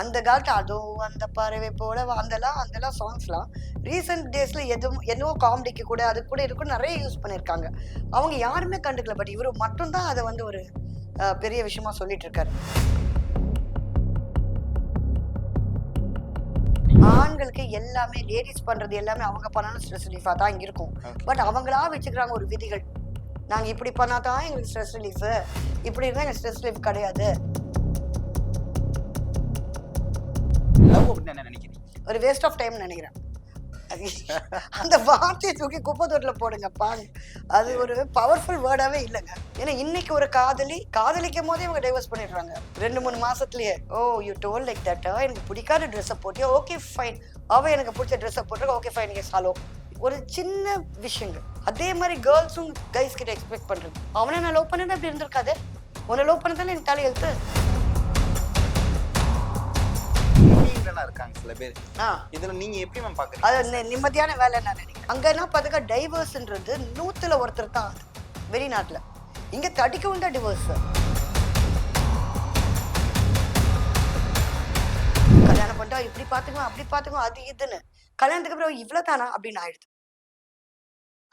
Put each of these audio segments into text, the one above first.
அந்த காலத்து அதோ அந்த பறவை போல அந்தெல்லாம் அந்தெல்லாம் சாங்ஸ்லாம் ரீசெண்ட் டேஸ்ல எதுவும் என்னவோ காமெடிக்கு கூட அது கூட இது கூட நிறைய யூஸ் பண்ணியிருக்காங்க. அவங்க யாருமே கண்டுக்கல. பட் இவரு மட்டும்தான் அதை வந்து ஒரு பெரிய விஷயமா சொல்லிட்டு இருக்காரு. ஆண்களுக்கு எல்லாமே லேடிஸ் பண்றது எல்லாமே அவங்க பண்ணாலும் ஸ்ட்ரெஸ் ரிலீஃபா தான் இருக்கும். பட் அவங்களா வச்சுக்கிறாங்க ஒரு விதிகள். நாங்க இப்படி பண்ணாதான் எங்களுக்கு ஸ்ட்ரெஸ் ரிலீஃப், இப்படி இருந்தா எங்களுக்கு ஸ்ட்ரெஸ் ரிலீஃப் கிடையாது. லவ் அப்படின்னு என்ன நினைக்கிறீங்க? ஒரு வேஸ்ட் ஆஃப் டைம் நினைக்கிறேன். அந்த வார்த்தையை தூக்கி குப்பை தொட்டில போடுங்கப்பா. அது ஒரு பவர்ஃபுல் வேர்டாவே இல்லைங்க. ஏன்னா இன்னைக்கு ஒரு காதலிக்கும் போதே இவங்க டைவர்ஸ் பண்ணிடுறாங்க 2-3 மாசத்துலயே. ஓ யூ டோல் லைக் தட், எனக்கு பிடிக்காத ட்ரெஸ்ஸை போட்டியா, ஓகே ஃபைன். அவ எனக்கு பிடிச்ச ட்ரெஸ்ஸை போட்டு, ஓகே ஃபைன், நீங்க சாலோ. ஒரு சின்ன விஷயங்க. அதே மாதிரி கேர்ள்ஸும் கைஸ் கிட்ட எக்ஸ்பெக்ட் பண்றது. அவனை நான் லவ் பண்ணேன்னா அப்படி இருந்திருக்காது. உன்னை லவ் பண்ணதானே எனக்கு தலை எழுத்து. இருக்காங்க சில பேர். இதுல நீங்க எப்படி மேம் பாக்குறீங்க? அது நிம்மதியான வேலை நான் நினைக்கிறேன். அங்க என்ன பாத்துக்க டைவர்ஸ்ன்றது 100ல ஒருத்தர் தான் வெளிநாட்டுல. இங்க 30 தான் டிவோர்ஸ். கல்யாணம் பண்ணிட்டா இப்படி பாத்துக்குவோம் அப்படி பாத்துக்குவோம் அது இதுன்னு. கல்யாணத்துக்கு அப்புறம் இவ்வளவு தானா அப்படின்னு ஆயிடுது.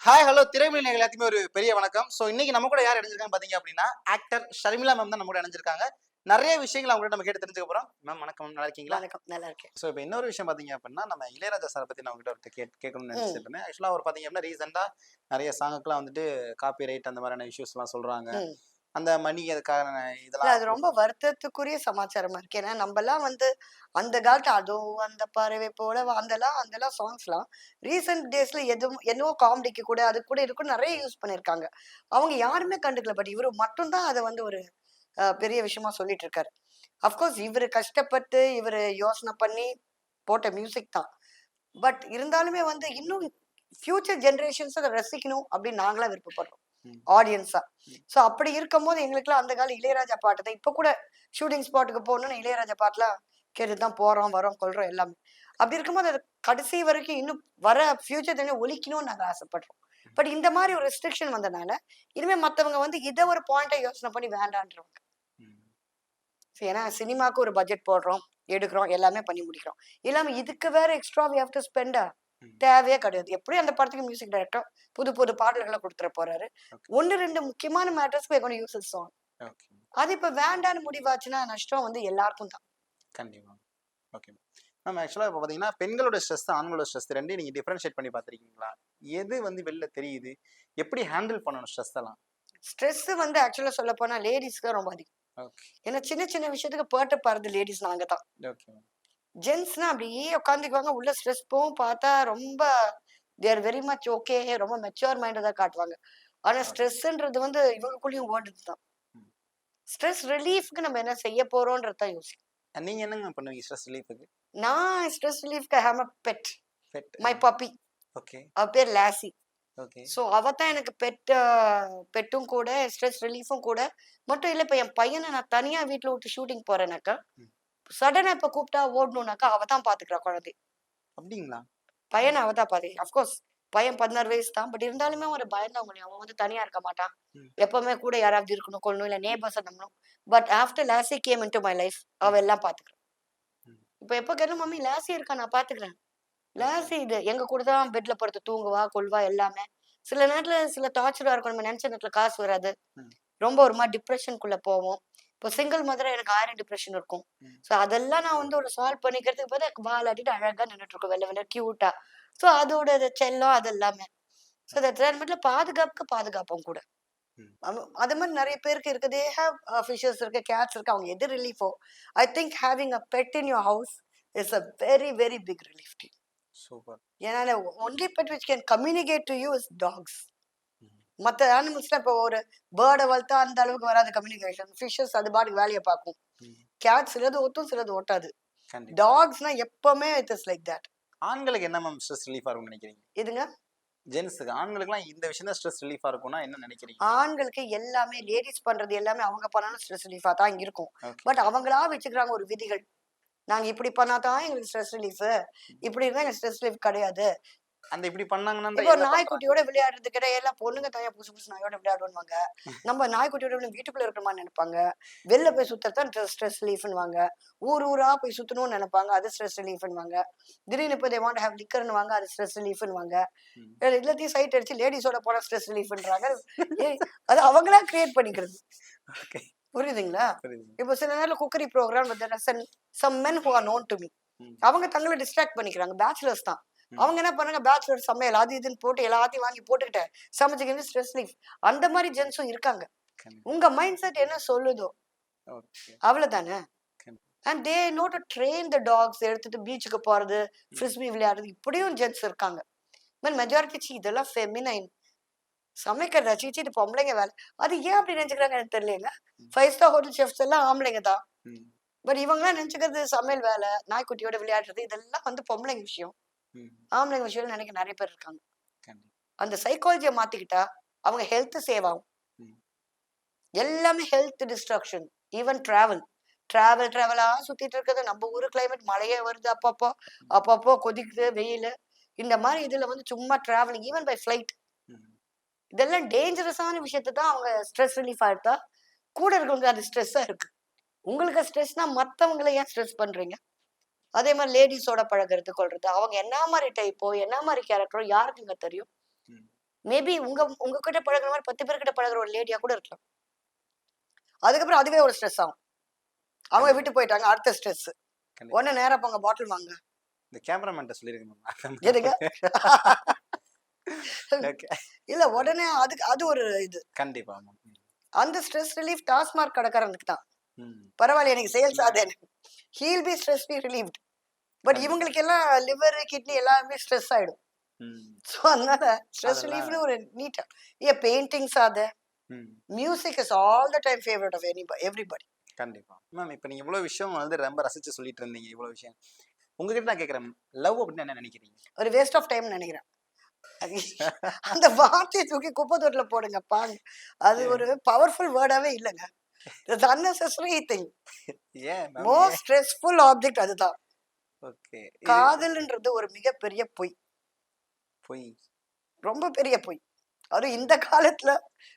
ஹாய் ஹலோ திரைமொழி நேயர்கள் எல்லாத்துக்குமே ஒரு பெரிய வணக்கம். ஸோ இன்னைக்கு நம்ம கூட யார் இணைஞ்சிருக்காங்க பாத்தீங்க அப்படின்னா ஆக்டர் ஷர்மிளா மேம் தான் நம்ம கூட இணைஞ்சிருக்காங்க. நிறைய விஷயங்கள் அவங்கள்ட்ட நம்ம கேட்டு தெரிஞ்சுக்க போறோம். மேம் வணக்கம், நல்லா இருக்கீங்களா? வணக்கம், நல்லா இருக்கேன். ஸோ இப்போ இன்னொரு விஷயம் பாத்தீங்க அப்படின்னா நம்ம இளையராஜா சாரை பத்தி நான் உங்ககிட்ட கேட்கணும்னு நினைச்சிட்டு இருந்தேன். ஆக்சுவலா அவர் பாத்தீங்க அப்படின்னா ரீசெண்டா நிறைய சாங்குக்கெல்லாம் வந்துட்டு காப்பி ரைட் அந்த மாதிரியான இஷ்யூஸ் எல்லாம் சொல்றாங்க. அந்த மணி அதுக்கான இதெல்லாம் அது ரொம்ப வருத்தத்துக்குரிய சமாச்சாரமா இருக்கு. ஏன்னா நம்ம எல்லாம் வந்து அந்த காலத்து அதோ அந்த பறவை போல அந்தெல்லாம் சாங்ஸ்லாம் ரீசெண்ட் டேஸ்ல எதுவும் என்னவோ காமெடிக்கு கூட அது கூட இது கூட நிறைய யூஸ் பண்ணியிருக்காங்க. அவங்க யாருமே கண்டுக்கல. பட் இவரு மட்டும்தான் அதை வந்து ஒரு பெரிய விஷயமா சொல்லிட்டு இருக்காரு. அஃப்கோர்ஸ் இவரு கஷ்டப்பட்டு இவரு யோசனை பண்ணி போட்ட மியூசிக் தான். பட் இருந்தாலுமே வந்து இன்னும் ஃபியூச்சர் ஜெனரேஷன்ஸ் அதை ரசிக்கணும் அப்படின்னு நாங்களா விருப்பப்படுறோம் ஆடியன்ஸா. ஸோ அப்படி இருக்கும் போது எங்களுக்குலாம் அந்த காலம் இளையராஜா பாட்டு தான். இப்போ கூட ஷூட்டிங் ஸ்பாட்டுக்கு போகணும்னு இளையராஜா பாட்டுலாம் கேட்டுதான் போறோம் வரோம் கொள்றோம் எல்லாமே. அப்படி இருக்கும்போது அது கடைசி வரைக்கும் இன்னும் வர ஃபியூச்சர் தண்ணி ஒலிக்கணும்னு நாங்கள் ஆசைப்படுறோம். பட் இந்த மாதிரி ஒரு ரெஸ்ட்ரிக்ஷன் வந்தனால இனிமே மற்றவங்க வந்து இதை ஒரு பாயிண்டை யோசனை பண்ணி வேண்டான்றவங்க. ஏன்னா சினிமாவுக்கு ஒரு பட்ஜெட் போடுறோம், எடுக்கிறோம், எல்லாமே பண்ணி முடிக்கிறோம். இல்லாம இதுக்கு வேற extra we have to spend தேவையே கிடையாது. எப்படியும் அந்த படத்துக்கு மியூசிக் டைரக்டர் புது புது பாடல்களை கொடுத்துட போறாரு. 1-2 முக்கியமான மேட்டர்ஸ்க்கு we're going to use his song. அது இப்ப வேண்டான்னு முடிவாச்சுன்னா நஷ்டம் வந்து எல்லாருக்கும் தான். கண்டிப்பா. ஓகே மேம், ஆக்சுவலா இப்போ பாத்தீங்கன்னா பெண்களோட ஸ்ட்ரெஸ் ஆண்களோட ஸ்ட்ரெஸ் ரெண்டையும் நீங்க டிஃபரன்ஷியேட் பண்ணி பார்த்திருக்கீங்களா? எது வந்து வெளில தெரியுது, எப்படி ஹேண்டில் பண்ணணும் ஸ்ட்ரெஸ் எல்லாம்? ஸ்ட்ரெஸ் வந்து ஆக்சுவலா சொல்ல போனா லேடிஸ்க்கு ரொம்ப அதிகம். ஏன்னா சின்ன சின்ன விஷயத்துக்கு பேர்ட்ட பாருது லேடிஸ் நாங்க தான். ஜென்ஸ்னா அப்படியே உட்காந்துக்குவாங்க, உள்ள ஸ்ட்ரெஸ் போகும், பார்த்தா ரொம்ப தேர் வெரி மச் ஓகே, ரொம்ப மெச்சூர் மைண்டை தான் காட்டுவாங்க. ஆனா ஸ்ட்ரெஸ்ன்றது வந்து இவங்களுக்குள்ளேயும் ஓடுது தான். ஸ்ட்ரெஸ் ரிலீஃப்க்கு நம்ம என்ன செய்ய போறோம்ன்றது தான் யோசிக்கும். நீங்க என்னங்க பண்ணுவீங்க ஸ்ட்ரெஸ் ரிலீஃப்க்கு? நான் ஸ்ட்ரெஸ் ரிலீஃப்க்கு have a pet, my puppy. Okay. அவ பேர் லாசி. ஓகே. ஸோ அவ தான் எனக்கு பெட்டும் கூட ஸ்ட்ரெஸ் ரிலீஃபும் கூட. மட்டும் இல்லை, இப்போ என் பையனை நான் தனியா வீட்டில் விட்டு ஷூட்டிங் போறேனாக்கா சடனா இப்ப கூப்பிட்டா ஓடணும்னாக்கா அவ தான் பாத்துக்கிறா குழந்தை. அப்படிங்களா? பையனை அவ தான் பாத்து. அப்கோர்ஸ் பையன் 16 வயசு தான். பட் இருந்தாலுமே ஒரு பயந்தான் முடியும். அவன் வந்து தனியா இருக்க மாட்டான். எப்பவுமே கூட யாராவது இருக்கணும், கொள்ளணும், இல்ல நேபர்ஸ் நம்பணும். But after lossy game into my life அவ எல்லாம் பாத்துக்கிறான். இப்ப எப்ப கேட்டாலும் மம்மி லாசி இருக்கா, நான் பாத்துக்கிறேன். லாசி இது எங்க கூட தான் பெட்ல படுத்து தூங்குவா, கொள்வா, எல்லாமே. சில நேரத்துல சில டார்ச்சரா இருக்கும், நம்ம நினைச்ச நேரத்துல காசு வராது, ரொம்ப ஒரு மாதிரி டிப்ரெஷனுக்குள்ள போவோம். இப்போ சிங்கிள் மதரா எனக்கு 1000 டிப்ரெஷன் இருக்கும். ஸோ அதெல்லாம் நான் வந்து ஒரு சால்வ் பண்ணிக்கிறதுக்கு பார்த்தா வாலாட்டிட்டு அழகா நின்றுட்டு இருக்கும், வெள்ள வெள்ள கியூட்டா. ஸோ அதோட செல்லம் அது எல்லாமே. ஸோ அந்த பாதுகாப்பும் கூட. அது மாதிரி நிறைய பேருக்கு இருக்குது. ஃபிஷஸ் இருக்கு, கேட்ஸ் இருக்கு, அவங்க எது ரிலீஃபோ. I think having a pet in your house is a very very big relief to you. Super. ஏன்னா only pet which can communicate to you is dogs. மற்ற அனிமல்ஸ்லாம் இப்போ ஒரு பேர்டை வளர்த்தா அந்த அளவுக்கு வராது கம்யூனிகேஷன். ஃபிஷஸ் அது பாட்டுக்கு வேலையை பார்க்கும். கேட் சிலது ஒட்டும் சிலது ஒட்டாது. டாக்ஸ்னா எப்பவுமே இட் இஸ் லைக் தட். ஆண்களுக்கு என்ன மேம் ஸ்ட்ரெஸ் ரிலீஃபா இருக்கும்னு நினைக்கிறீங்க? இதுங்க ஜென்ஸுக்கு. ஆண்களுக்குலாம் இந்த விஷயம் தான் ஸ்ட்ரெஸ் ரிலீஃபா இருக்கும்னா என்ன நினைக்கிறீங்க? ஆண்களுக்கு எல்லாமே லேடிஸ் பண்றது எல்லாமே அவங்க பண்ணாலும் ஸ்ட்ரெஸ் ரிலீஃபா தான் இருக்கும். பட் அவங்களா வச்சுக்கிறாங்க ஒரு விதிகள். நாங்க இப்படி பண்ணாதான் எங்களுக்கு ஸ்ட்ரெஸ் ரிலீஃப், இப்படி இருந்தா எங்களுக்கு ஸ்ட்ரெஸ் ரிலீஃப் கிடையாது. அந்த இப்படி பண்ணாங்கன்னா இப்போ என்ன பண்றாங்க? நாய்க்குட்டியோட விளையாடுறதுக்கிட்ட எல்லாம் பொண்ணுங்க தனியா புதுசு புதுசு நாயோட விளையாடுவாங்க. நம்ம நாய்க்குட்டியோட வீட்டுக்குள்ள இருக்கணுமான்னு நினைப்பாங்க. வெளில போய் சுத்துறதுதான் ஸ்ட்ரெஸ் ரிலீஃப்னுவாங்க. ஊர் ஊரா போய் சுத்தணும்னு நினைப்பாங்க. அது ஸ்ட்ரெஸ் ரிலீஃப்னுவாங்க. திடீர்னு இப்போ தே வாண்ட் ஹேவ் லிக்கர்னுவாங்க. அது ஸ்ட்ரெஸ் ரிலீஃப்னுவாங்க. ம். எல்லாத்தையும் சைட் அடிச்சு லேடிஸோட போனா ஸ்ட்ரெஸ் ரிலீஃப்ன்றாங்க. ஏய் அது அவங்களா கிரியேட் பண்ணிக்கிறது. ஓகே. புரியுதுங்களா? புரியுது. இப்போ சில நேரம் cookery program some men who are known to me. ம். அவங்க தங்களை டிஸ்ட்ராக்ட் பண்ணிக்கிறாங்க. பேச்சுலர்ஸ் தான். ம். அவங்க என்ன பண்ணாங்க, பேச்சுலர் சமையல் அது இதுன்னு போட்டு எல்லாத்தையும் வாங்கி போட்டுக்கிட்டு சமைச்சுக்கிட்டு ஸ்ட்ரெஸ் ரிலீஃப். அந்த மாதிரி ஜென்ஸும் இருக்காங்க. கண்டிப்பா. உங்க மைண்ட் செட் என்ன சொல்லுதோ ஓகே. அவ்வளவுதானே. கண்டிப்பா. And they know to train the dogs எடுத்துட்டு பீச்சுக்கு போறது, ஃப்ரிஸ்பி விளையாடுறது இப்படியும் ஜென்ஸ் இருக்காங்க. மெஜாரிட்டி இதெல்லாம் ஃபெமினைன். சமைக்கிறதா சீச்சி இது பொம்பளைங்க வேலை. அது ஏன் அப்படி நினைச்சுக்கிறாங்க எனக்கு தெரியலங்க. 5 ஸ்டார் ஹோட்டல் செஃப்ஸ் எல்லாம் ஆம்பளைங்க தான். ம். பட் இவங்கலாம் நினைச்சுக்கிறது சமையல் வேலை, நாய்க்குட்டியோட விளையாடுறது இதெல்லாம் பொம்பளைங்க விஷயம். ம். ஆம்பளைங்க விஷயம் நினைக்க நிறைய பேர் இருக்காங்க. கண்டிப்பா. அந்த சைக்காலஜியை மாத்திக்கிட்டா அவங்க ஹெல்த் சேவ் ஆகும். ம். எல்லாமே ஹெல்த் டிஸ்ட்ரக்ஷன். ஈவன் டிராவலா சுத்திட்டு இருக்கிறது. நம்ம ஊரு கிளைமேட் மழையே வருது அப்பப்போ, அப்பப்போ கொதிக்குது வெயில். இந்த மாதிரி இதுல சும்மா டிராவலிங் ஈவன் பை ஃபிளைட் ம். இதெல்லாம் டேஞ்சரஸான விஷயத்தை தான் அவங்க ஸ்ட்ரெஸ் ரிலீஃப் ஆயிட்டா கூட இருக்கவங்க அது ஸ்ட்ரெஸ்ஸா இருக்கு. உங்களுக்கு ஸ்ட்ரெஸ்னா மத்தவங்களை ஏன் ஸ்ட்ரெஸ் பண்றீங்க? அதே மாதிரி லேடிஸோட பழகுறது கொள்றது அவங்க என்ன மாதிரி டைப்போ என்ன மாதிரி கேரக்டரோ யாருக்குங்க தெரியும்? ம். மேபி உங்க கிட்ட பழகுற மாதிரி 10 பேர் கிட்ட பழகுற ஒரு லேடியா கூட இருக்கலாம். அதுக்கப்புறம் அதுவே ஒரு ஸ்ட்ரெஸ் ஆகும். அவங்க கண்டிப்பா. விட்டு போயிட்டாங்க அடுத்த ஸ்ட்ரெஸ். கண்டிப்பா. உடனே நேரா போங்க பாட்டில் வாங்க. இந்த கேமராமேன்ட்ட சொல்லிருங்க மேம். எதுங்க? ஓகே. இல்ல உடனே அதுக்கு அது ஒரு இது. கண்டிப்பா மேம். அந்த ஸ்ட்ரெஸ் ரிலீஃப் டாஸ்மார்க் கடைக்காரனுக்கு தான். ம். பரவாயில்ல எனக்கு சேல்ஸ் ஆகுது. Heal be stress be relieved. But கண்டிப்பா. இவங்களுக்கு எல்லாம் லிவர் கிட்னி எல்லாமே ஸ்ட்ரெஸ் ஆயிடும். ம். ஸோ அதனால ஸ்ட்ரெஸ் அதெல்லாம் ரிலீஃப்னு ஒரு நீட்டா பெயிண்டிங்ஸ் ஆகுது. ம். Music is all the time favourite of everybody. கண்டிப்பா. மேம் இப்ப நீங்க இவ்வளவு விஷயம் ரொம்ப ரசிச்சு சொல்லிட்டு இருந்தீங்க. இவ்வளவு விஷயம். உங்ககிட்ட நான் கேட்கிறேன். லவ் அப்படின்னா என்ன நினைக்கிறீங்க? ஒரு வேஸ்ட் ஆஃப் டைம் நினைக்கிறேன். அது அந்த வார்த்தையை தூக்கி குப்பை தொட்டில போடுங்க பாங்க. அது ஒரு பவர்ஃபுல் வேர்டாவே இல்லைங்க. It's unnecessary thing. ஏன் மேம்? மோஸ்ட் ஸ்ட்ரெஸ்ஃபுல் ஆப்ஜெக்ட் அதுதான். ஓகே. காதல்ன்றது ஒரு மிகப்பெரிய பொய். பொய். ரொம்ப பெரிய பொய். அதுவும் இந்த காலத்துல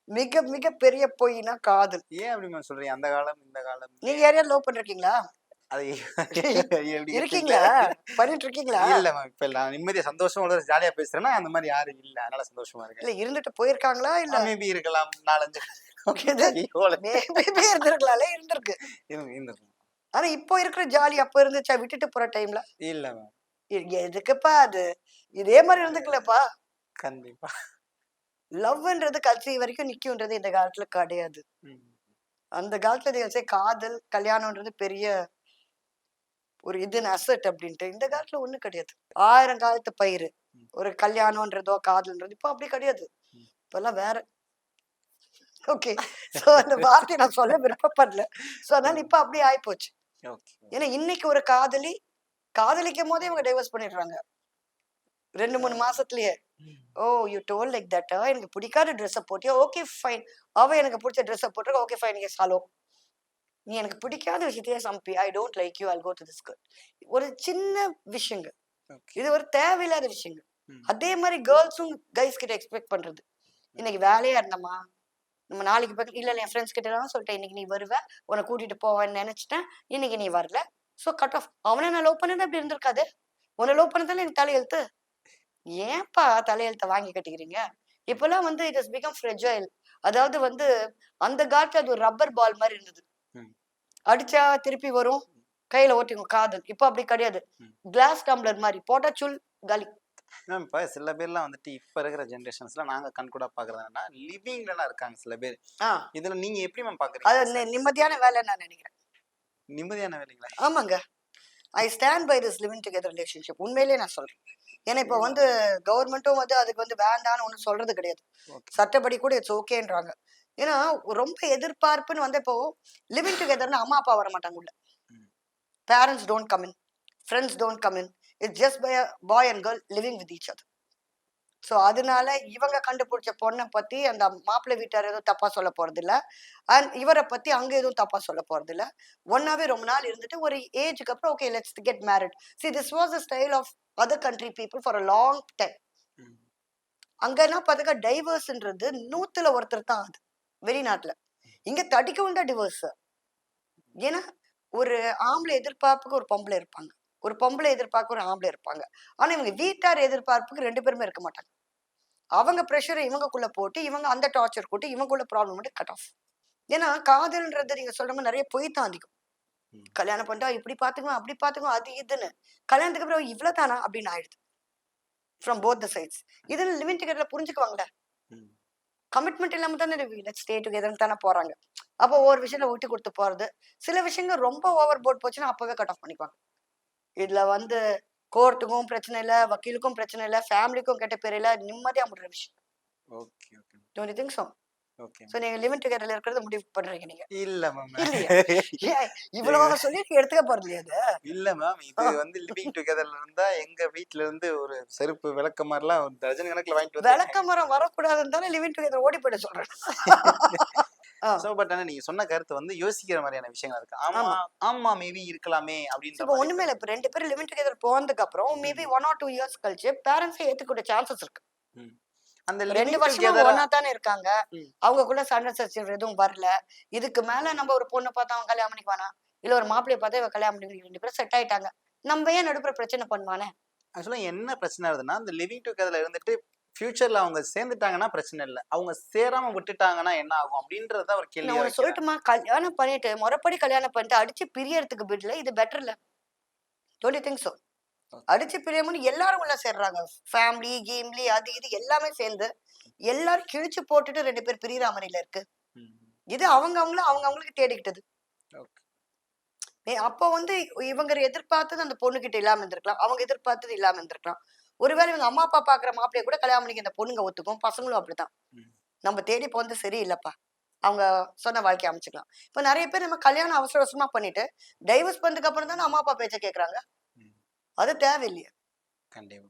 மிக மிக பெரிய பொய்னா காதல். ஏன் அப்படி மேம் சொல்றீங்க? அந்த காலம், இந்த காலம். நீங்க யாரையாவது லவ் பண்ணிருக்கீங்களா? அது எப்படி இருக்கீங்களா? பண்ணிட்டு இருக்கீங்களா? இல்ல மேம். இப்ப நான் நிம்மதியா சந்தோஷமா ஜாலியா பேசுறேன்னா அந்த மாதிரி யாரும் இல்ல. அதனால சந்தோஷமா இருக்கேன். இல்ல இருந்துட்டு போயிருக்காங்களா? இல்ல மேபி இருக்கலாம். 4, 5 மேபி இருந்திருக்கலாம்ல இருந்திருக்கு. இருந்திருக்கும். ஆனா இப்போ இருக்கிற ஜாலி அப்ப இருந்துச்சா விட்டுட்டு போற டைம்ல? இல்ல மேம். எதுக்குப்பா அது? இதே மாதிரி இருந்துக்கலப்பா. கண்டிப்பா. லவ்ன்றது கடைசி வரைக்கும் நிக்கும்ன்றது இந்த காலத்துல கிடையாது. ம். அந்த காலத்துல காதல், கல்யாணம்ன்றது பெரிய ஒரு அசெட் அப்படின்ட்டு. இந்த காலத்துல ஒண்ணும் கிடையாது. 1000 காலத்து பயிர். ம். ஒரு கல்யாணம்ன்றதோ, காதல்ன்றது இப்போ அப்படி கிடையாது. ம். இப்பெல்லாம் வேற. ஓகே. சோ அந்த வார்த்தையை நான் சொல்ல விருப்பப்படல. சோ அதனால இப்ப அப்படியே ஆயிப்போச்சு. ஓகே. ஏன்னா இன்னைக்கு ஒரு காதலிக்கும் போதே இவங்க டைவர்ஸ் பண்ணிடுறாங்க. 2, 3 மாசத்துலயே. ம். Oh you told like that. எனக்கு பிடிக்காத ட்ரெஸ்ஸை போட்டியா? Okay fine. அவ எனக்கு பிடிச்ச ட்ரெஸ்ஸை போட்டிருக்கா. Okay fine. Yes hello. நீ எனக்கு பிடிக்காத விஷயத்தையே சம்பி. I don't like you. I'll go to this girl. ஒரு சின்ன விஷயங்க. ஓகே. இது ஒரு தேவையில்லாத விஷயங்க. ம். அதே மாதிரி கேர்ள்ஸும் கைஸ் கிட்ட எக்ஸ்பெக்ட் பண்றது. இன்னைக்கு வேலையா இருந்தம்மா. நம்ம நாளைக்கு பக்கம் இல்ல என் ஃப்ரெண்ட்ஸ் கிட்ட எல்லாம் சொல்லிட்டேன். இன்னைக்கு நீ வருவ. உன்னை கூட்டிட்டு போவேன்னு நினைச்சிட்டேன். இன்னைக்கு நீ வரல. So cut off. அவனை நான் லவ் பண்ணது அப்படி இருந்திருக்காது. உன்னை லவ் பண்ணதால எனக்கு தலையெழுத்து. ஏன்பா தலையெழுத்த வாங்கி கட்டிக்கிறீங்க? இப்பெல்லாம் இட் ஹஸ் பிகம் ஃப்ரெஜைல். அதாவது அந்த காலத்துல அது ஒரு ரப்பர் பால் மாதிரி இருந்தது. ம். அடிச்சா திருப்பி வரும். கையில ஓட்டிக்கும் காதல். இப்போ அப்படி கிடையாது. ம். கிளாஸ் டம்ளர் மாதிரி போட்டா சுல் காலி. மேம் இப்ப சில பேர்லாம் இப்ப இருக்கிற ஜெனரேஷன்ஸ்ல நாங்க கண்கூடா பாக்குறது என்னன்னா லிவிங்லாம் இருக்காங்க சில பேர். ஆ இதுல நீங்க எப்படி மேம் அது பாக்குறீங்க? நிம்மதியான வேலை நான் நினைக்கிறேன். நிம்மதியான வேலைங்களா? ஆமாங்க. I stand by this living together relationship. உண்மையிலேயே நான் சொல்றேன். ஏன்னா இப்போ கவர்மெண்ட்டும் அதுக்கு வேண்டான்னு ஒன்றும் சொல்றது கிடையாது. ஓகே. சட்டப்படி கூட இட்ஸ் ஓகேன்றாங்க. ஏன்னா ரொம்ப எதிர்பார்ப்புன்னு இப்போ லிவிங் டுகெதர்னு அம்மா அப்பா வர மாட்டாங்க உள்ள. ம். Parents don't come in. Friends don't come in. It's just bye bye and girl living with each other. So அதனால இவங்க கண்டுபிடிச்ச பொண்ணை பத்தி அந்த மாப்பிள்ளை வீட்டார் எதுவும் தப்பா சொல்ல போறது இல்ல. அண்ட் இவரை பத்தி அங்க எதுவும் தப்பா சொல்ல போறது இல்ல. ஒன்னாவே ரொம்ப நாள் இருந்துட்டு ஒரு ஏஜுக்கு அப்புறம் okay let's get married. See this was the style of other country people for a long time. அங்கன்னா பாத்துக்க டைவர்ஸ்ன்றது 100ல ஒருத்தர் தான் அது வெளிநாட்டுல. இங்க 31 தான் டிவோர்ஸ். ஏன்னா ஒரு ஆம்பளை எதிர்பார்ப்புக்கு ஒரு பொம்பளை இருப்பாங்க. ஒரு பொம்பளை எதிர்பார்க்க ஒரு ஆம்பளை இருப்பாங்க. ஆனா இவங்க வீட்டார் எதிர்பார்ப்புக்கு 2 பேருமே இருக்க மாட்டாங்க. அவங்க பிரஷரை இவங்கக்குள்ள போட்டு, இவங்க அந்த டார்ச்சர் போட்டு, இவங்களுக்குள்ள ப்ராப்ளம் மட்டும் கட் ஆஃப். ஏன்னா காதல்ன்றது நீங்க சொல்ற மாரி நெறைய பொய் தான் அதிகம். ம். கல்யாணம் பண்ணிட்டா இப்படி பாத்துக்குவேன், அப்படி பாத்துக்குவேன், அது இதுன்னு. கல்யாணத்துக்கு அப்புறம் இவ்ளோ தானா அப்படின்னு ஆயிடுது. From both the sides. இதுல லிவிங் டுகெதர்ல புரிஞ்சுக்குவாங்கல்ல. ம். கமிட்மெண்ட் இல்லாம தானே லெட்ஸ் ஸ்டே டுகெதர்ன்னு தானே போறாங்க. அப்போ ஒவ்வொரு விஷயத்துல விட்டு குடுத்து போறது. சில விஷயங்கள் ரொம்ப ஓவர் போட் போச்சுன்னா அப்பவே கட் ஆஃப் பண்ணிக்குவாங்க. இதுல வந்து கோர்ட்டுக்கும் பிரச்சனை இல்ல, வக்கீலுக்கும் பிரச்சனை இல்ல, ஃபேமிலிக்கும் கெட்ட பேர் இல்ல, நிம்மதியா முடிற விஷயம். Okay, okay. Don't you think so? Okay. So நீங்க லிவிங் டுகெதர்ல இருக்கிறத முடிவு பண்றீங்க நீங்க. இல்ல மேம். இல்லையா? ஏன் இவ்வளவு சொல்லி நீங்க எடுத்துக்க போறது இல்லையா அத? இல்ல மேம். இது ஆ. வந்து லிவிங் டுகெதர்ல இருந்தா எங்க வீட்ல இருந்து ஒரு செருப்பு விளக்கமாறுலாம் டஜன் கணக்குல வாங்கிட்டு வந்துருக்காங்க. விளக்கமரம் வரக்கூடாதுன்னு தானே லிவிங் டுகெதர் ஓடி போயிட சொல்றேன். ஆ, பட் ஆனா நீங்க சொன்ன கருத்து வந்து யோசிக்கிற மாதிரியான விஷயங்கள் இருக்கு. ஆமா, ஆமா. ஆமா மேபி இருக்கலாமே சோ அப்படின்ற இப்ப மாரி ஒண்ணுமே இல்ல. தோணுது. இப்ப 2 பேரும் லிவிங் டுகெதர் போனதுக்கு அப்புறம் மேபி ம். 1 ஆர் 2 இயர்ஸ் கழிச்சு பேரண்ட்ஸே ஏத்துக்கூட சான்சஸ் இருக்கு. ம். அந்த 2 லிவிங் வருஷமா அவங்க டுகெதரா ஒண்ணா தானே இருக்காங்க. ம். அவங்கக்குள்ள சண்டை சச்சரவு எதுவும் வரல. இதுக்கு மேல நம்ம ஒரு பொண்ண பார்த்தா அவன் கல்யாணம் பண்ணிக்குவானா? இல்ல ஒரு மாப்பிள்ளைய பார்த்தா இவ கல்யாணம் பண்ணிக்கணும். 2 பேரும் செட் ஆயிட்டாங்க. நம்ம ஏன் நடுப்புற பிரச்சனை பண்ணுவானே? ஆக்சுவலா என்ன பிரச்சனை வருதுன்னா, இந்த லிவிங் டுகெதர்ல இருந்துட்டு ஃபியூச்சர்ல அவங்க சேர்ந்துட்டாங்கன்னா பிரச்சனை இல்ல. அவங்க சேராம விட்டுட்டாங்கன்னா என்ன ஆகும்? அப்படின்றத ஒரு நான் கேள்வியா ஒண்ணு வைக்கிறேன். சொல்லட்டுமா? கல்யாணம் பண்ணிட்டு முறைப்படி கல்யாணம் பண்ணிட்டு அடிச்சு பிரியறதுக்கு பதிலா இது பெட்டர் இல்ல. Don't you think so? Okay. அடிச்சு பிரியமுன்னு எல்லாரும் உள்ள சேர்றாங்க. ஃபேமிலி, கேம்லி அது இது எல்லாமே சேர்ந்து எல்லாரும் கிழிச்சு போட்டுட்டு 2 பேர் பிரியற மாரில இருக்கு. ம். இது அவங்க அவங்களுக்கு தேடிக்கிட்டது. ஓகே. அப்போ வந்து இவங்க எதிர்பார்த்தது அந்த பொண்ணுகிட்ட இல்லாம இருந்திருக்கலாம். அவங்க எதிர்பார்த்தது இல்லாம இருந்திருக்கலாம். ஒருவேளை இவங்க அம்மா, அப்பா பார்க்குற மாப்பிள்ளைய கூட கல்யாணம் பண்ணிக்க இந்த பொண்ணுங்க ஒத்துக்கும். பசங்களும் அப்படித்தான். ம். நம்ம தேடி போனது சரியில்லப்பா. அவங்க சொன்ன வாழ்க்கைய அமைச்சுக்கலாம். இப்ப நெறைய பேர் நம்ம கல்யாணம் அவசர அவசரமா பண்ணிட்டு, டைவர்ஸ் பண்ணதுக்கு அப்புறம் தானே அம்மா, அப்பா பேச்ச கேட்கறாங்க. ம். அது தேவையில்லையே. கண்டிப்பா.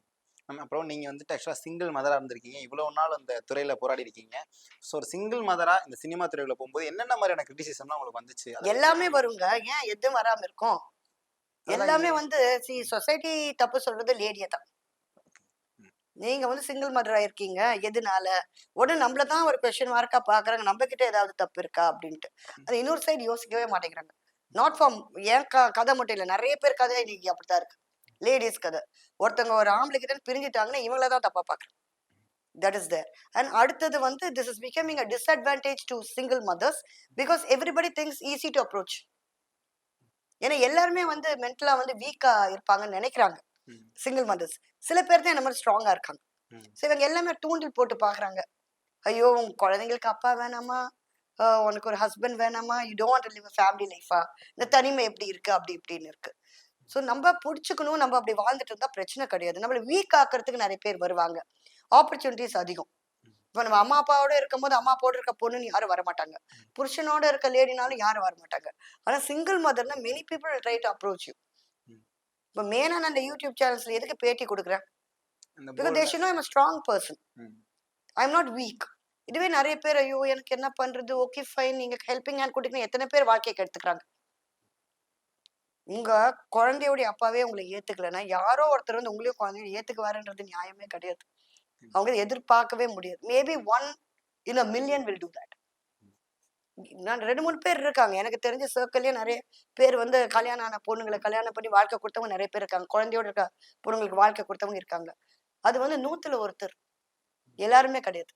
மேம் அப்புறம் நீங்க வந்துட்டு ஆக்சுவலா சிங்கிள் மதரா இருந்திருக்கீங்க. இவ்வளவு நாள் அந்த துறையில போராடி இருக்கீங்க. ஸோ ஒரு சிங்கிள் மதரா இந்த சினிமா துறைக்குள்ள போம்போது என்னென்ன மாதிரியான கிரிட்டிசிசம்லாம் உங்களுக்கு வந்துச்சு? அத பத்தி எல்லாமே வருங்க. ஏன் எதுவும் வராம இருக்கும்? அதெல்லாம் எல்லாமே வந்து சொசைட்டி தப்பு சொல்றது லேடிய தான். ம். நீங்க வந்து சிங்கிள் மதரா இருக்கீங்க. எதுனால? உடனே நம்மள தான் ஒரு கொஸ்டின் மார்க்கா பார்க்குறாங்க. நம்ம கிட்ட ஏதாவது தப்பு இருக்கா? அப்படின்ட்டு. ம். அது இன்னொரு சைடு யோசிக்கவே மாட்டேங்கிறாங்க. நாட் ஃபார் என் கதை மட்டும் இல்ல. நெறைய பேர் கதை இன்னைக்கு அப்படித்தான் இருக்கு. லேடீஸ் கதை. ஒருத்தவங்க ஒரு ஆம்பளை கிட்ட இருந்து பிரிஞ்சுட்டாங்கன்னா, இவங்கள தான் தப்பா பார்க்குறாங்க. That is there. அண்ட் அடுத்தது வந்து this is becoming a disadvantage to single mothers because everybody thinks easy to approach. ஏன்னா எல்லாருமே வந்து மென்டலா வந்து வீக்கா இருப்பாங்கன்னு நினைக்கிறாங்க. ம். Single mothers. சில பேர் தான் என்ன மாரி ஸ்ட்ராங்கா இருக்காங்க. ம். ஸோ இவங்க எல்லாமே தூண்டில் போட்டு பார்க்குறாங்க. ஐயோ! உன் குழந்தைங்களுக்கு அப்பா வேணாமா? உனக்கு ஒரு ஹஸ்பண்ட் வேணாமா? You don't want to live a family லைஃபா? இந்த தனிமை எப்படி இருக்கு? அப்படி இப்படின்னு இருக்கு. ஸோ நம்ம புடிச்சுக்கணும். நம்ம அப்படி வாழ்ந்துட்டு இருந்தா பிரச்சனை கிடையாது. நம்மள வீக் ஆக்குறதுக்கு நெறைய பேர் வருவாங்க. ஆப்பர்ச்சுனிட்டீஸ் அதிகம். ம். இப்ப நம்ம அம்மா, அப்பாவோட இருக்கும்போது, அம்மா அப்பாவோட இருக்க பொண்ணுன்னு யாரும் வரமாட்டாங்க. புருஷனோட இருக்க லேடினாலும் யாரும் வரமாட்டாங்க. ஆனா சிங்கிள் மதர்னா many people will try to approach you. ம். இப்ப மெயினா நான் இந்த யூடியூப் சேனல்ஸ்ல எதுக்கு பேட்டி குடுக்குறேன்? அந்த because they should boldness. No I am a strong person. Hmm. I am not weak. இதுவே நெறைய பேர் ஐயோ! எனக்கு என்ன பண்றது? Okay fine. நீங்க ஹெல்பிங் ஹேண்ட் குடுத்தீங்கன்னா எத்தன பேர் வாழ்க்கைய கெடுத்துக்கிறாங்க. உங்க குழந்தையோட அப்பாவே உங்கள ஏத்துக்கலன்னா, யாரோ ஒருத்தர் வந்து உங்களையும் குழந்தையும் ஏத்துக்குவாருன்றது நியாயமே கிடையாது. ம். அவங்க எதிர்பார்க்கவே முடியாது. Maybe 1 in a million will do that. நான் 2, 3 பேர் இருக்காங்க. எனக்கு தெரிஞ்ச சர்க்கிள்லயே நெறைய பேர் வந்து கல்யாணம் ஆன பொண்ணுங்கள கல்யாணம் பண்ணி வாழ்க்கை குடுத்தவங்க நெறைய பேர் இருக்காங்க. குழந்தையோட இருக்க பொண்ணுங்களுக்கு வாழ்க்கை குடுத்தவங்க இருக்காங்க. அது வந்து 100ல ஒருத்தர். எல்லாருமே கிடையாது.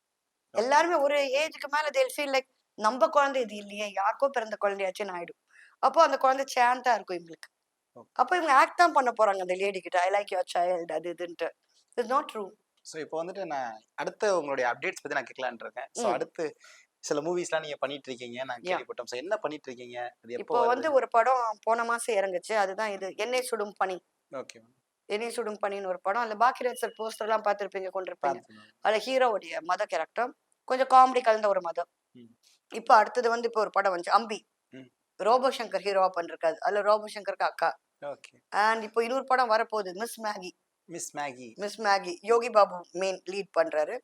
ஓகே. எல்லாருமே ஒரு ஏஜ்க்கு மேல தே வில் ஃபீல் லைக் நம்ப குழந்தை இது இல்லையே! யாருக்கோ பிறந்த குழந்தையாச்சுன்னு ஆயிடும். அப்போ அந்த குழந்தை சாந்தா இருக்கும் இவங்களுக்கு. ஓகே. அப்போ இவங்க ஆக்ட் தான் பண்ண போறாங்க அந்த லேடி கிட்ட. ஐ லைக் யுவர் சைல்ட் அது இதுன்ட்டு. It's not true. ஸோ இப்போ வந்துட்டு நான் அடுத்த உங்களுடைய அப்டேட்ஸ் பத்தி நான் கேட்கலான்னு இருக்கேன். ஸோ ம். அடுத்து சில மூவிஸ்லாம் நீங்க பண்ணிட்டு இருக்கீங்க. நான் யாஹ்! கேள்விப்பட்டோம். ஸோ என்ன பண்ணிட்டு இருக்கீங்க? அது எப்போ இப்போ வருது? வந்து ஒரு படம் போன மாசம் இறங்குச்சு. அதுதான் இது. "எண்ணெய் சுடும் பனி." Okay ma'am. "எண்ணெய் சுடும் பனின்னு" ஒரு படம். அதுல பாக்கியராஜ் சார் போஸ்டர்லாம் பார்த்திருப்பீங்க, கொண்டிருப்பீங்க. பார்த்தேன் மேம். அதுல ஹீரோவுடைய மத கேரக்டர். கொஞ்சம் காமெடி கலந்த ஒரு மதம். ம். இப்ப அடுத்தது வந்து இப்போ ஒரு படம் வந்துச்சு. "அம்பி." ம். ரோபோ சங்கர் ஹீரோவா பண்ணிருக்காரு. அதுல ரோபோ சங்கருக்கு அக்கா. ஓகே. அண்ட் இப்போ இன்னொரு படம் வரப்போகுது. Miss Maggie. Miss Maggie. Miss Maggie. Yogi Babu main lead பண்றாரு.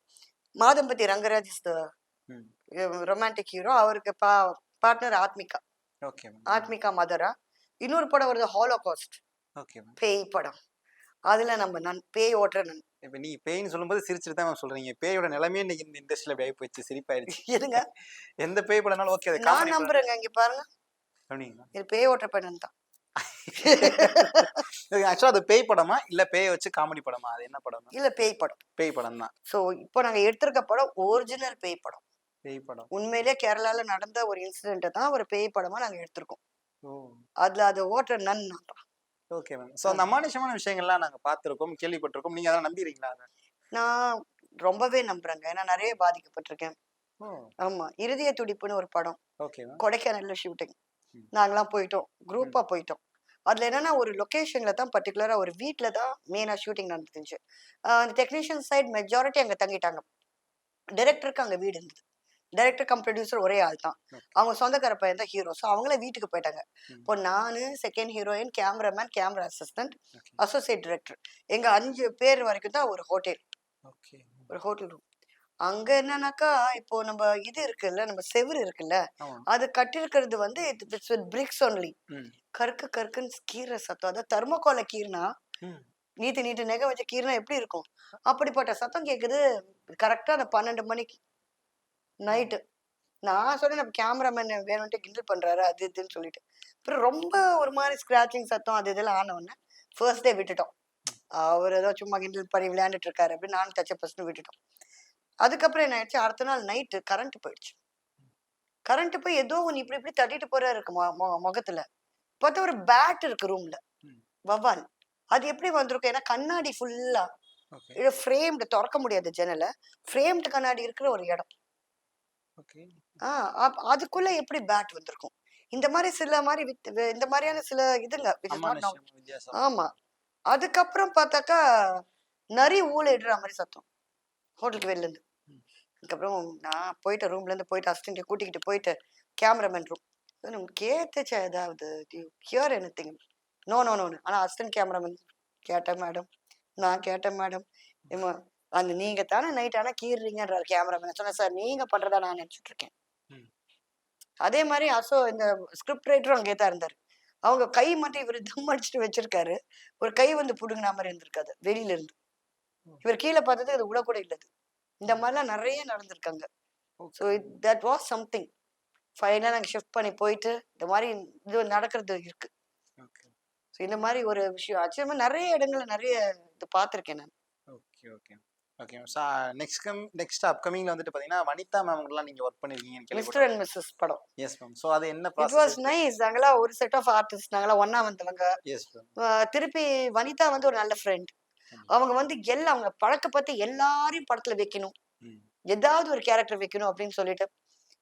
Madhampatty Rangaraj is the hmm. Romantic hero. அவருக்கு partner Athmika. Okay ma'am. Athmika மதரா. இன்னொரு படம் வருது ஹாலோகாஸ்ட். Okay ma'am. பேய் படம். அதுல நம்ம நன் பேய் ஓட்டுற நன். இப்ப நீங்க பேய்ன்னு சொல்லும்போது சிரிச்சுட்டு தான் மேம் சொல்றீங்க. பேயோட நிலைமையே இன்னைக்கு இந்த இண்டஸ்ட்ரியில அப்படி ஆயி போச்சு. சிரிப்பாயிருச்சு. எதுங்க? எந்த பேய் படம்னாலும் ஓகே. அது நான் காமெடி படம் நம்புறேங்க. இங்க பாருங்க. அப்படிங்களா? இது பேய் ஓட்டுற பெண்ணன் தான். ஆக்சுவலா அது பேய் படமா? இல்ல பேய வச்சு காமெடி படமா? அது என்ன படம்? இல்ல பேய் படம். பேய் படம் தான். சோ இப்போ நாங்க எடுத்திருக்க படம் ஒரிஜினல் பேய் படம். பேய் படம். உண்மையிலேயே கேரளால நடந்த ஒரு இன்சிடென்ட்ட தான் ஒரு பேய் படமா நாங்க எடுத்திருக்கோம். ஓ! அதுல அது ஓட்டுற நன் நான் தான். Okay ma'am. சோ அந்த அமானுஷ்யமான விஷயங்கள்லாம் நாங்க பார்த்திருக்கோம், கேள்விப்பட்டிருக்கோம். நீங்க அதெல்லாம் நம்புறீங்களா அத? நான் ரொம்பவே நம்புறேங்க. ஏன்னா நெறைய பாதிக்கப்பட்டிருக்கேன். ஓ! ஆமா. இருதய துடிப்புன்னு ஒரு படம். Okay ma'am. கொடைக்கானல்ல ஷூட்டிங். ம். நாங்கலாம் போயிட்டோம். ம். குரூப்பா போயிட்டோம். அதுல என்னன்னா ஒரு லொகேஷன்ல தான் பர்ட்டிகுலரா ஒரு வீட்ல தான் மெயினா ஷூட்டிங் நடந்துச்சு. அந்த டெக்னீஷியன் சைடு மெஜாரிட்டி அங்க தங்கிட்டாங்க. டைரக்டருக்கு அங்க வீடு இருந்தது. டைரக்டர் கம் புரொடியூசர் ஒரே ஆள் தான். ஓகே. அவங்க சொந்தக்கார பையன் தான் ஹீரோ. ஸோ அவங்களே வீட்டுக்கு போயிட்டாங்க. ம். இப்போ நானு, second heroine, cameraman, camera assistant, okay. Associate director. எங்க 5 பேர் வரைக்கும் தான் ஒரு ஹோட்டல். ஓகே. ஒரு ஹோட்டல் ரூம். அங்க என்னன்னாக்கா, இப்போ நம்ம இது இருக்குல்ல, நம்ம செவுரு இருக்குல்ல, ஆமா. அது கட்டியிருக்கிறது வந்து இட்ஸ் வித் பிரிக்ஸ் ஒன்லி. ம். கருக்கு கருக்குன்னு கீற சத்தம். அதான் தெர்மோகால்ல கீறுனா, ம். நீட்டு நீட்டு நெக வச்சு கீறுனா எப்படி இருக்கும்? அப்படிப்பட்ட சத்தம் கேட்குது. கரெக்ட்டா அந்த 12 மணிக்கு நைட்டு. நான் சொன்னேன் நம்ம கேமராமேன் வேணும்ன்ட்டு கிண்டல் பண்றாரு, அது இதுன்னு சொல்லிட்டு. அப்புறம் ரொம்ப ஒரு மாரி ஸ்க்ராச்சிங் சத்தம் அது இதெல்லாம் ஆன உடனே, ஃபர்ஸ்ட் டே விட்டுட்டோம். அவரு ஏதோ சும்மா கிண்டல் பண்ணி விளையாண்டுட்டு இருக்காரு அப்படின்னு நானும் டச்சப் ஃபர்ஸ்ட்னு விட்டுட்டோம். அதுக்கப்புறம் என்ன ஆயிடுச்சு, அடுத்த நாள் நைட்டு கரண்ட் போயிடுச்சு. கரண்ட் போய் ஏதோ ஒண்ணு இப்படி இப்படி தட்டிட்டு போறாரு இருக்கு முகத்துல. பார்த்தா ஒரு பேட் இருக்கு ரூம்ல. ம். வவ்வால். அது எப்படி வந்திருக்கும்? ஏன்னா கண்ணாடி ஃபுல்லா ஓகே. ஃப்ரேம்டு தொறக்க முடியாது ஜன்னல. ஃப்ரேம்டு கண்ணாடி இருக்கிற ஒரு இடம். ஓகே. ஆ அதுக்குள்ள எப்படி பேட் வந்திருக்கும்? இந்த மாரி சில மாரி இந்த மாரியான சில இதுங்க which is not அமானுஷ்யம் வித்தியாசம். ஆமா. அதுக்கப்புறம் பார்த்தாக்கா, நரி ஊளையிடுற மாரி சத்தம். ஹோட்டலுக்கு வெளில இருந்து. ம். அதுக்கப்புறம் நான் போயிட்டேன் ரூம்ல இருந்து போயிட்டு அசிஸ்டன்ட்ட கூட்டிக்கிட்டு போயிட்டு கேமராமேன் ரூம். கேட்டுச்சா ஏதாவது? Do you hear anything? No no நோன்னு. ஆனா அசிஸ்டன்ட் கேமராமேன் கேட்டேன் மேடம். நான் கேட்டேன் மேடம். ஏம்மா அந்த நீங்க தானே நைட் ஆனா கீறுறீங்கன்றாரு கேமராமேன். சொன்னேன் சார் நீங்க பண்றதா நான் நினைச்சுட்டு இருக்கேன். ம். அதே மாரி இந்த ஸ்கிரிப்ட் ரைட்டரும் அங்கேயே தான் இருந்தாரு. அவங்க கை மட்டும் இவரு தம் அடிச்சுட்டு வச்சிருக்காரு. ஒரு கை வந்து புடுங்குன மாரி இருந்திருக்காது வெளியில இருந்து. ஓ! இவர் கீழ பார்த்தது அது உழக்கூட இல்ல அது. இந்த மாரிலாம் நெறைய நடந்திருக்கு அங்க. So okay. That was something. ஃபைனலா நாங்க ஷிஃப்ட் பண்ணி போயிட்டு, இந்த மாரி இது நடக்கிறது இருக்கு. ஓகே. ஸோ இந்த மாரி ஒரு விஷயம் ஆச்சு. அது மாரி நெறைய இடங்கள்ல நெறைய இது பார்த்துருக்கேன் நான். ஓகே. ஓகே. ஓகே. நெக்ஸ்ட் அப்கமிங்ல வந்துட்டு பார்த்தீங்கன்னா, வனிதா மேம் கூடலாம் நீங்க ஒர்க் பண்ணியிருக்கீங்கன்னு மிஸ்டர் கேள்விப்பட்டேன். அண்ட் மிஸ்ஸஸ் படம். Yes ma'am. சோ அது என்ன இட் ப்ராசஸ் வாஸ் எப்படி? நைஸ். நாங்கலாம் ஒரு செட் ஆஃப் ஆர்டிஸ்ட். நாங்கலாம் ஒண்ணா வந்தவங்க. Yes ma'am. திருப்பி வனிதா வந்து ஒரு நல்ல ஃப்ரெண்ட். கண்டிப்பா. அவங்க வந்து அவங்க பழக்க பத்தி எல்லாரையும் படத்துல வைக்கணும். ம். ஏதாவது ஒரு கேரக்டர் வைக்கணும் அப்படின்னு சொல்லிட்டு,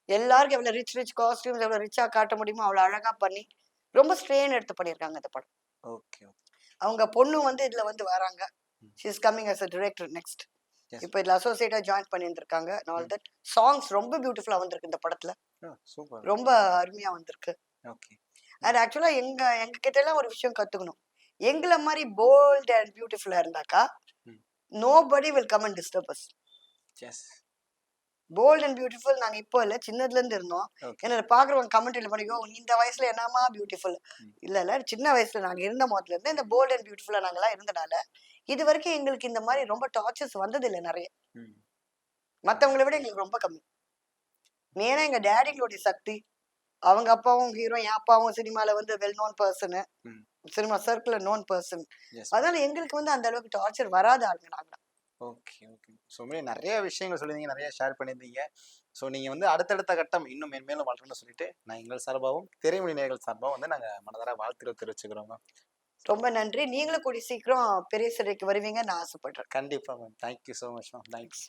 எல்லாருக்கும் எவ்வளவு ரிச் காஸ்டியூம்ஸ் எவ்வளவு ரிச்சா காட்ட முடியுமோ அவ்வளவு அழகா பண்ணி, ரொம்ப ஸ்ட்ரெயின் எடுத்து பண்ணியிருக்காங்க இந்த படம். ஓகே. ஓகே. அவங்க பொண்ணு வந்து இதுல வந்து வராங்க. ம். She is coming as a director next. Yes. இப்போ இதுல அசோசியேட்டா ஜாயின் பண்ணியிருந்திருக்காங்க. And all hmm. That. Songs ரொம்ப பியூட்டிஃபுல்லா வந்திருக்கு இந்த படத்துல. ஓ! சூப்பர். ரொம்ப அருமையா வந்திருக்கு. ஓகே. அண்ட் ஆக்சுவலா எங்க கிட்ட எல்லாம் ஒரு விஷயம் கத்துக்கணும். எங்கள மாரி போல்ட் அண்ட் பியூட்டிஃபுல்லா இருந்தாக்கா, ம். Nobody will come and disturb us. Yes. Bold and beautiful நாங்க இப்போ இல்ல, சின்னதுல இருந்து இருந்தோம். ஓகே. என்ன பாக்குறவங்க கமெண்ட்ல படிக்கோ இந்த வயசுல என்னமா பியூட்டிஃபுல். ம். இல்ல சின்ன வயசுல நாங்க இருந்த போதுல இருந்து இந்த போல்ட் அண்ட் பியூட்டிஃபுல்லா நாங்கெல்லாம் இருந்தனால, இது வரைக்கும் எங்களுக்கு இந்த மாதிரி ரொம்ப டார்ச்சர்ஸ் வந்தது இல்ல நிறைய. ம். மத்தவங்கள விட எங்களுக்கு ரொம்ப கம்மி. மெயினா எங்க டேடிங்களுடைய சக்தி. அவங்க அப்பாவும் ஹீரோ, என் அப்பாவும் சினிமால வந்து வெல் நோன் பர்சன். ம். சினிமா சர்க்கிள்ல நோன் பர்சன். எஸ். அதனால எங்களுக்கு வந்து அந்த அளவுக்கு டார்ச்சர் வராத ஆளுங்க நாங்க. ஓகே. ஓகே. ஸோ நிறைய விஷயங்கள் சொல்லியிருந்தீங்க, நிறைய ஷேர் பண்ணியிருந்தீங்க. ஸோ நீங்க வந்து அடுத்தடுத்த கட்டம் இன்னும் மென்மேலும் வளரணும்னு சொல்லிட்டு, நான் எங்கள் சார்பாகவும், திரைமொழி நேயர்கள் சார்பாகவும் வந்து நாங்க மனதார வாழ்த்துக்கள் தெரிவிச்சுக்கிறோம் மேம். ரொம்ப நன்றி. நீங்களும் கூடிய சீக்கிரம் பெரிய சிறைக்கு வருவீங்கன்னு நான் ஆசைப்படுறேன். கண்டிப்பா ma'am. Thank you so much ma'am. Thanks.